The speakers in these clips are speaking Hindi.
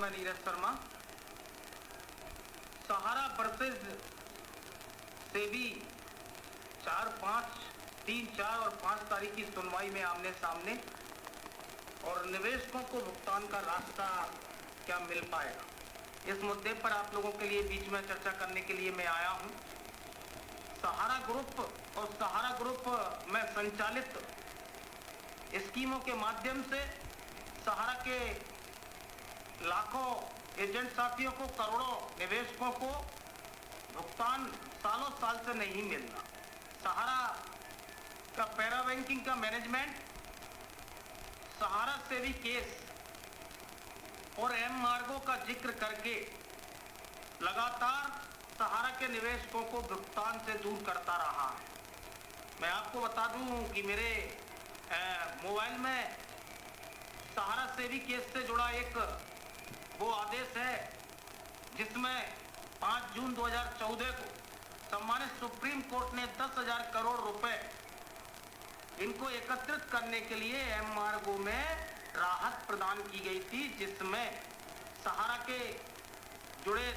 मैं नीरज शर्मा। सहारा वर्सेस सेबी 4, 5, 3, 4 और 5 तारीख की सुनवाई में आमने सामने, और निवेशकों को भुगतान का रास्ता क्या मिल पाएगा, इस मुद्दे पर आप लोगों के लिए बीच में चर्चा करने के लिए मैं आया हूं। सहारा ग्रुप और सहारा ग्रुप में संचालित स्कीमों के माध्यम से सहारा के लाखों एजेंट साथियों को, करोड़ों निवेशकों को भुगतान सालों साल से नहीं मिल रहा। सहारा का पैरा बैंकिंग का मैनेजमेंट सहारा सेवी केस और एम मार्गो का जिक्र करके लगातार सहारा के निवेशकों को भुगतान से दूर करता रहा है। मैं आपको बता दूं कि मेरे मोबाइल में सहारा सेवी केस से जुड़ा एक वो आदेश है जिसमें 5 जून 2014 को सम्मानित सुप्रीम कोर्ट ने 10,000 करोड़ रुपए इनको एकत्रित करने के लिए एम मार्गो में राहत प्रदान की गई थी, जिसमें सहारा के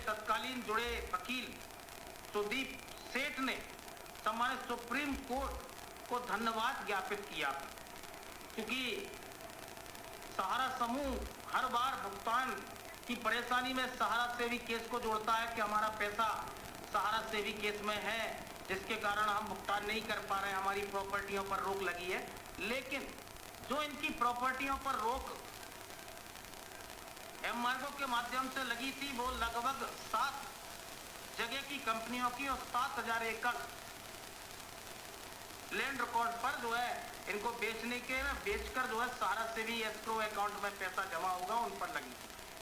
तत्कालीन जुड़े वकील सुदीप सेठ ने सम्मानित सुप्रीम कोर्ट को धन्यवाद ज्ञापित किया, क्योंकि सहारा समूह हर बार भुगतान की परेशानी में सहारा सेवी केस को जोड़ता है कि हमारा पैसा सहारा सेवी केस में है, जिसके कारण हम भुगतान नहीं कर पा रहे हैं, हमारी प्रॉपर्टियों पर रोक लगी है। लेकिन जो इनकी प्रॉपर्टियों पर रोक एम मार्गो के माध्यम से लगी थी, वो लगभग 7 जगह की कंपनियों की और 7,000 एकड़ लैंड रिकॉर्ड पर जो है इनको बेचकर जो है सहारा सेवी एस्क्रो अकाउंट में पैसा जमा होगा, उन पर लगी।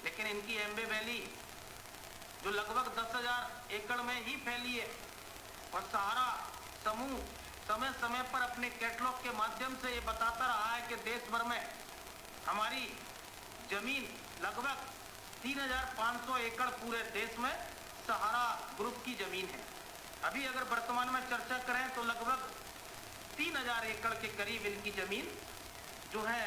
लेकिन इनकी एम्बे वैली जो लगभग 10,000 एकड़ में ही फैली है, और सहारा समूह समय समय पर अपने कैटलॉग के माध्यम से ये बताता रहा है कि देश भर में हमारी जमीन लगभग 3,500 एकड़ पूरे देश में सहारा ग्रुप की जमीन है। अभी अगर वर्तमान में चर्चा करें तो लगभग 3,000 एकड़ के करीब इनकी जमीन जो है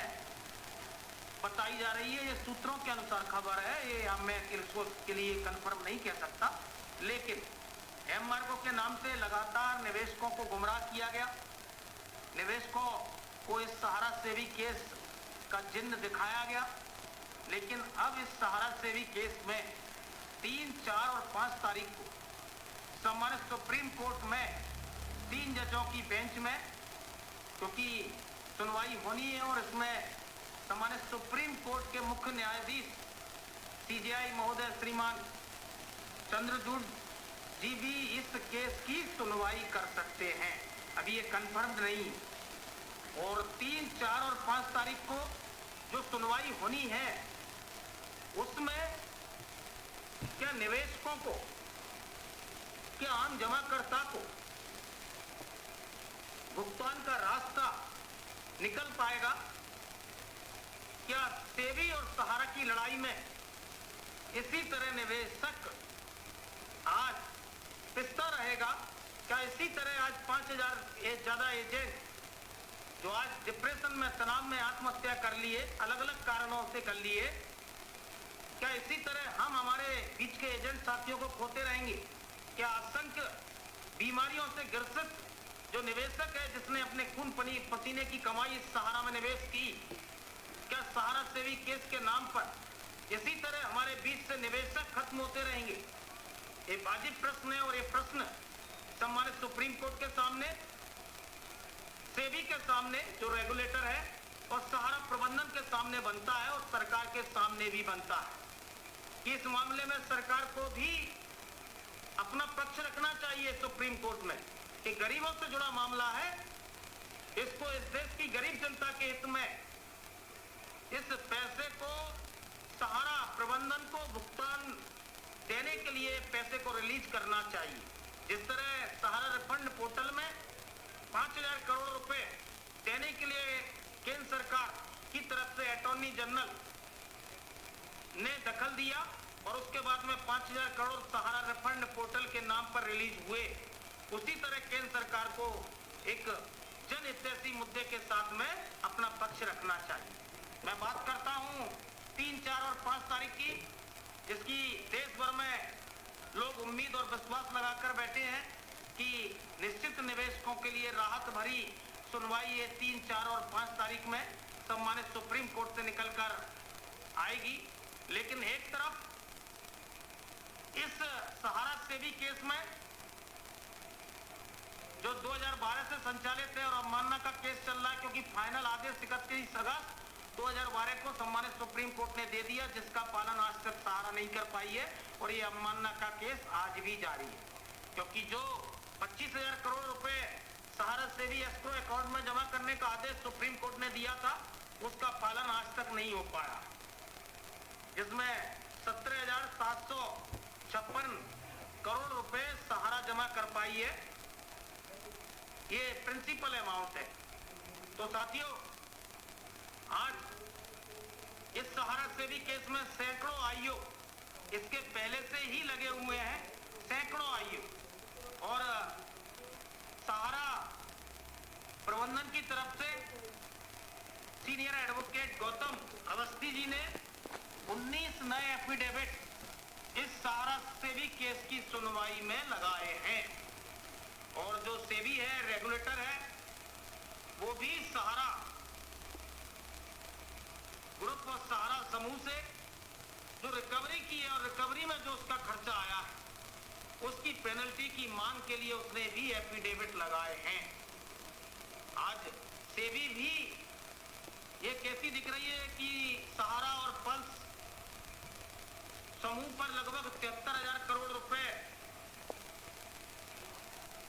बताई जा रही है। ये सूत्रों के अनुसार खबर है, ये मैं इसको के लिए कंफर्म नहीं कह सकता, लेकिन एम मार्गो के नाम से लगातार निवेशकों को गुमराह किया गया। निवेशकों को इस सहारा सेवी केस का चिन्ह दिखाया गया, लेकिन अब इस सहारा सेवी केस में 3, 4 और 5 तारीख को सम्मानित सुप्रीम कोर्ट में 3 जजों की बेंच में, क्योंकि सुनवाई होनी है और इसमें सम्मानित सुप्रीम कोर्ट के मुख्य न्यायाधीश सीजेआई महोदय श्रीमान चंद्रचूड़ जी भी इस केस की सुनवाई कर सकते हैं। अभी ये कंफर्म नहीं, और 3, 4 और 5 तारीख को जो सुनवाई होनी है उसमें क्या निवेशकों को, क्या आम जमाकर्ता को भुगतान का रास्ता निकल पाएगा? क्या सेबी और सहारा की लड़ाई में इसी तरह निवेशक आज पिसता रहेगा? क्या इसी तरह आज 5,000 ज्यादा एजेंट जो आज डिप्रेशन में, तनाव में आत्महत्या कर लिए, अलग अलग कारणों से कर लिए, क्या इसी तरह हम हमारे बीच के एजेंट साथियों को खोते रहेंगे? क्या असंख्य बीमारियों से ग्रसित जो निवेशक है, जिसने अपने खून पसीने की कमाई इस सहारा में निवेश की, क्या सहारा सेवी केस के नाम पर इसी तरह हमारे बीच से निवेशक खत्म होते रहेंगे? ये वाजिब प्रश्न है, और ये प्रश्न सम्मानित सुप्रीम कोर्ट के सामने, सेबी के सामने जो रेगुलेटर है, और सहारा प्रबंधन के सामने बनता है, और सरकार के सामने भी बनता है कि इस मामले में सरकार को भी अपना पक्ष रखना चाहिए सुप्रीम कोर्ट में, कि गरीबों से जुड़ा मामला है, इसको इस देश की गरीब जनता के हित में इस पैसे को सहारा प्रबंधन को भुगतान देने के लिए पैसे को रिलीज करना चाहिए। जिस तरह सहारा रिफंड पोर्टल में 5,000 करोड़ रुपए देने के लिए केंद्र सरकार की तरफ से अटॉर्नी जनरल ने दखल दिया, और उसके बाद में 5,000 करोड़ सहारा रिफंड पोर्टल के नाम पर रिलीज हुए, उसी तरह केंद्र सरकार को एक जनहितैषी मुद्दे के साथ में अपना पक्ष रखना चाहिए। मैं बात करता हूं 3, 4 और 5 तारीख की जिसकी देश भर में लोग उम्मीद और विश्वास लगाकर बैठे हैं कि निश्चित निवेशकों के लिए राहत भरी सुनवाई ये 3, 4 और 5 तारीख में सम्मानित सुप्रीम कोर्ट से निकलकर आएगी। लेकिन एक तरफ इस सहारा सेबी केस में जो 2012 से संचालित है और अवमानना का केस चल रहा है, क्योंकि फाइनल आदेश 31 अगस्त 2012 को सम्मानित सुप्रीम कोर्ट ने दे दिया, जिसका पालन आज तक सहारा नहीं कर पाई है और ये अवमानना का केस आज भी जारी है। क्योंकि जो 25,000 करोड़ रुपए सहारा सेबी एस्क्रो अकाउंट में जमा करने का आदेश सुप्रीम कोर्ट ने दिया था, उसका पालन आज तक नहीं हो पाया, जिसमें 17,756 करोड़ रुपए सहारा जमा कर पाई है। ये प्रिंसिपल अमाउंट है। तो साथियों, आज इस सहारा सेबी केस में सैकड़ों आईओ इसके पहले से ही लगे हुए हैं, सैकड़ों आईओ, और सहारा प्रबंधन की तरफ से सीनियर एडवोकेट गौतम अवस्थी जी ने 19 नए एफिडेविट इस सहारा सेबी केस की सुनवाई में लगाए हैं। और जो सेबी है, रेगुलेटर है, वो भी सहारा ग्रुप और सहारा समूह से जो रिकवरी की है और रिकवरी में जो उसका खर्चा आया है, उसकी पेनल्टी की मांग के लिए उसने भी एफिडेविट लगाए हैं। आज सेबी भी ये कैसी दिख रही है कि सहारा और पल्स समूह पर लगभग 73,000 करोड़ रुपए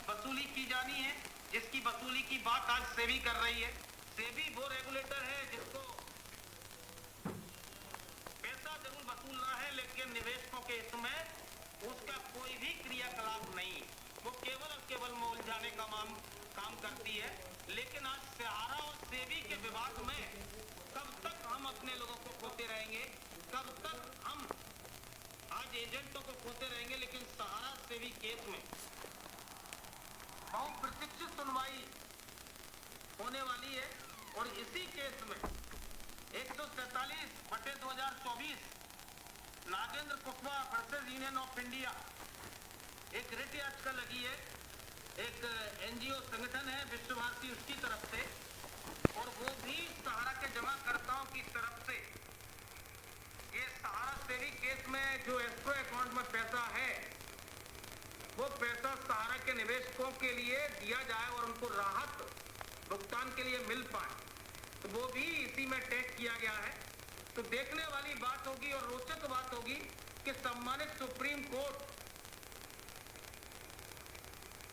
वसूली की जानी है, जिसकी वसूली की बात आज सेबी कर रही है। सेबी वो रेगुलेटर है जिसको पैसा जरूर वसूलना है, लेकिन निवेशकों के हित में उसका कोई भी क्रियाकलाप नहीं, वो केवल और केवल उलझाने का काम करती है। लेकिन आज सहारा और सेबी के विवाद में कब तक हम अपने लोगों को खोते रहेंगे, कब तक हम आज एजेंटों को खोते रहेंगे। लेकिन सहारा सेबी केस में बहुत प्रतीक्षित सुनवाई होने वाली है और इसी केस में 147/2024 Nagendra Kushwaha versus union of India एक रिट याचिका लगी है। एक एनजीओ संगठन है विश्व भारती, उसकी तरफ से, और वो भी सहारा के जमाकर्ताओं की तरफ से ये सहारा सेबी केस में जो एस्क्रो अकाउंट में पैसा है, वो पैसा सहारा के निवेशकों के लिए दिया जाए और उनको राहत भुगतान के लिए मिल पाए, तो वो भी इसी में टैग किया गया है। तो देखने वाली बात होगी और रोचक बात होगी कि सम्मानित सुप्रीम कोर्ट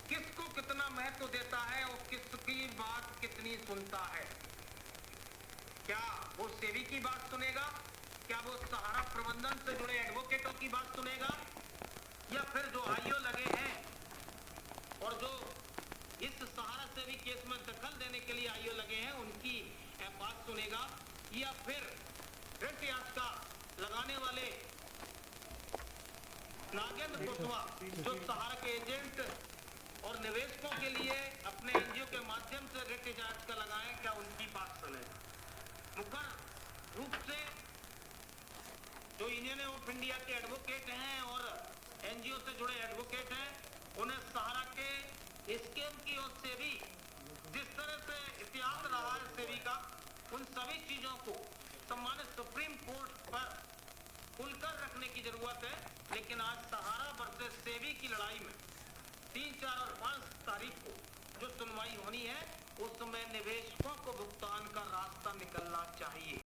किसको कितना महत्व देता है और किसकी बात कितनी सुनता है। क्या वो सेबी की बात सुनेगा, क्या वो सहारा प्रबंधन से जुड़े एडवोकेटों की बात सुनेगा, या फिर जो आईओ लगे हैं और जो इस सहारा सेबी केस में दखल देने के लिए आईओ लगे हैं उनकी बात सुनेगा, या फिर रिट याचिका लगाने वाले नागेंद्र कुशवाहा जो सहारा के एजेंट और निवेशकों के लिए अपने एनजीओ के माध्यम से रिट याचिका लगाएं, क्या उनकी बात सुनेगा। मुख्य रूप से जो यूनियन ऑफ इंडिया के एडवोकेट हैं और एनजीओ से जुड़े एडवोकेट हैं, उन्हें सहारा के स्कीम की ओर से भी जिस तरह से इतिहास रहा है सेबी का, उन सभी चीजों को सम्मानित सुप्रीम कोर्ट पर खुलकर रखने की जरूरत है। लेकिन आज सहारा वर्सेस सेबी की लड़ाई में 3, 4 और 5 तारीख को जो सुनवाई होनी है, उसमें निवेशकों को भुगतान का रास्ता निकलना चाहिए।